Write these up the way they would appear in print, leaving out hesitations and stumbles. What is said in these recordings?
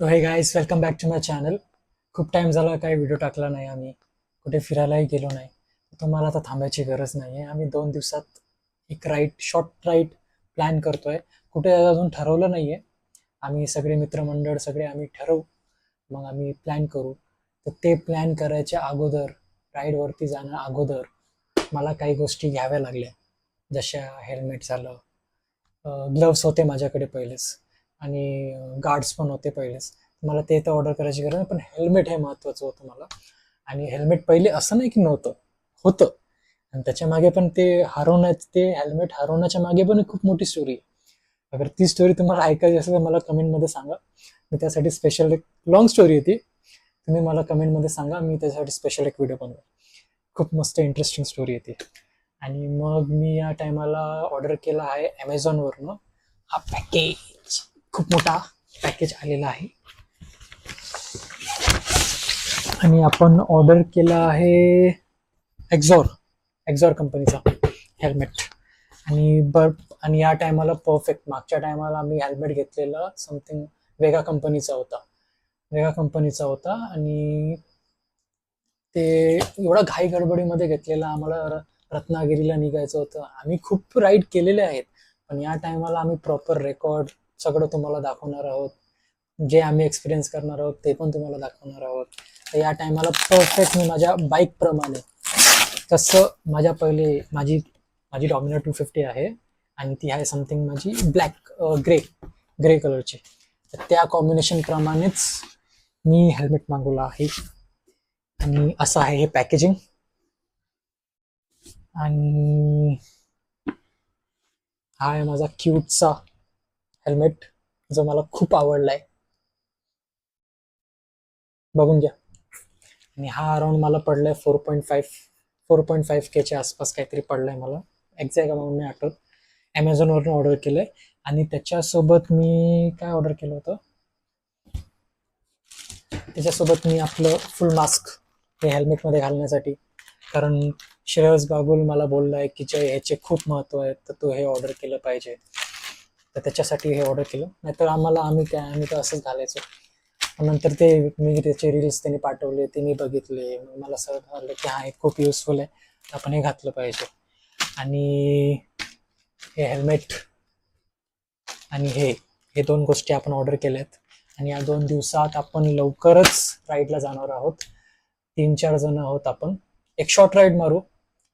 तो hey guys welcome back to my channel. खूप time झाला काही व्हिडिओ टाकला नाही. आम्ही कुठे फिरायलाही गेलो नाही. तुम्हाला आता थांबायची गरज नाही आहे. आम्ही 2 दिवसात एक शॉर्ट राईड प्लॅन करतोय. कुठे अजून ठरवलं नाही आहे. आम्ही सगळे मित्रमंडळ सगळे आम्ही ठरवू, मग आम्ही प्लॅन करू. तर ते प्लॅन करायच्या अगोदर, राईडवरती जाण्या अगोदर मला काही गोष्टी घ्याव्या लागल्या. जशा हेल्मेट झालं, ग्लव्स होते माझ्याकडे पहिलेच, आणि गार्ड्स पण होते पहिलेच. मला ते तर ऑर्डर करायची गरज नाही, पण हेल्मेट हे महत्त्वाचं होतं मला. आणि हेल्मेट पहिले असं नाही की नव्हतं, होतं. आणि त्याच्या मागे पण ते हेल्मेट हरवण्याच्या मागे पण एक खूप मोठी स्टोरी आहे. अगर ती स्टोरी तुम्हाला ऐकायची असेल तर मला कमेंटमध्ये सांगा. मी त्यासाठी स्पेशल एक लॉंग स्टोरी आहे ती. तुम्ही मला कमेंटमध्ये सांगा, मी त्याच्यासाठी स्पेशल एक व्हिडिओ बनवेन. खूप मस्त इंटरेस्टिंग स्टोरी आहे ती. आणि मग मी या टायमाला ऑर्डर केला आहे ॲमेझॉनवरनं हा पॅकेज. खूप मोठा पॅकेज आलेला आहे. आणि आपण ऑर्डर केला आहे एक्झॉर कंपनीचा हेल्मेट. आणि या टायमाला परफेक्ट. मागच्या टायमाला आम्ही हेल्मेट घेतलेला समथिंग वेगा कंपनीचा होता आणि ते एवढा घाई गडबडीमध्ये घेतलेला. आम्हाला रत्नागिरीला निघायचं होतं. आम्ही खूप राईड केलेले आहेत, पण या टायमाला आम्ही प्रॉपर रेकॉर्ड सगळं तुम्हाला दाखवणार आहोत. जे आम्ही एक्सपिरियन्स करणार आहोत ते पण तुम्हाला दाखवणार आहोत. तर या टायमाला परफेक्ट मी माझ्या बाईकप्रमाणे, तसं माझी माझी डॉमिनर 250 आहे, आणि ती आहे समथिंग माझी ब्लॅक ग्रे कलरची. तर त्या कॉम्बिनेशन प्रमाणेच मी हेल्मेट मागवलं आहे. आणि असं आहे हे पॅकेजिंग. आणि हा आहे माझा क्यूटचा हेल्मेट, जो मला खूप आवडलाय. बघून घ्या. आणि हा अराउंड मला पडलाय 4.5K आसपास काहीतरी पडलाय मला. एक्झॅक्ट अमाऊंट नाही आठवत. ॲमेझॉनवरून ऑर्डर केलंय. आणि त्याच्यासोबत मी काय ऑर्डर केलं होतं, त्याच्यासोबत मी आपलं फुल मास्क हे हेल्मेटमध्ये घालण्यासाठी. कारण श्रेयस बागुल मला बोललाय की जय, ह्याचे खूप महत्त्व आहे, तर तू हे ऑर्डर केलं पाहिजे. तर त्याच्यासाठी हे ऑर्डर केलं. नाहीतर आम्ही तर असंच घालायचो. नंतर मी त्याचे रील्स त्यांनी पाठवले, ते मी बघितले. मग मला असं वाटलं की हा, हे खूप युजफुल आहे, आपण हे घातलं पाहिजे. आणि हे हेल्मेट आणि हे 2 गोष्टी आपण ऑर्डर केल्यात. आणि या 2 दिवसात आपण लवकरच राईडला जाणार आहोत. 3-4 जण आहोत आपण. एक शॉर्ट राईड मारू,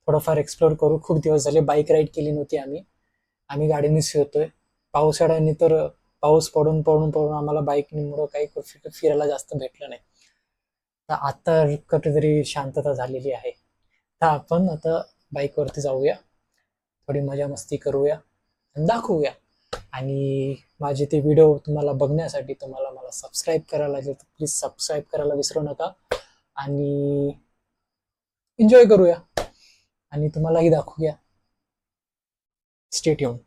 थोडंफार एक्सप्लोर करू. खूप दिवस झाले बाईक राईड केली नव्हती आम्ही. आम्ही गाडीनेच फिरतोय. पावसाळ्याने तर पाऊस पडून पडून पडून आम्हाला बाईकमुळं काही फिरायला जास्त भेटलं नाही. तर आता कुठेतरी शांतता झालेली आहे. तर आपण आता बाईकवरती जाऊया, थोडी मजा मस्ती करूया आणि दाखवूया. आणि माझे ते व्हिडिओ तुम्हाला बघण्यासाठी तुम्हाला मला सबस्क्राईब करायला लागेल, तर प्लीज सबस्क्राईब करायला विसरू नका. आणि एन्जॉय करूया आणि तुम्हालाही दाखवूया. Stay tune.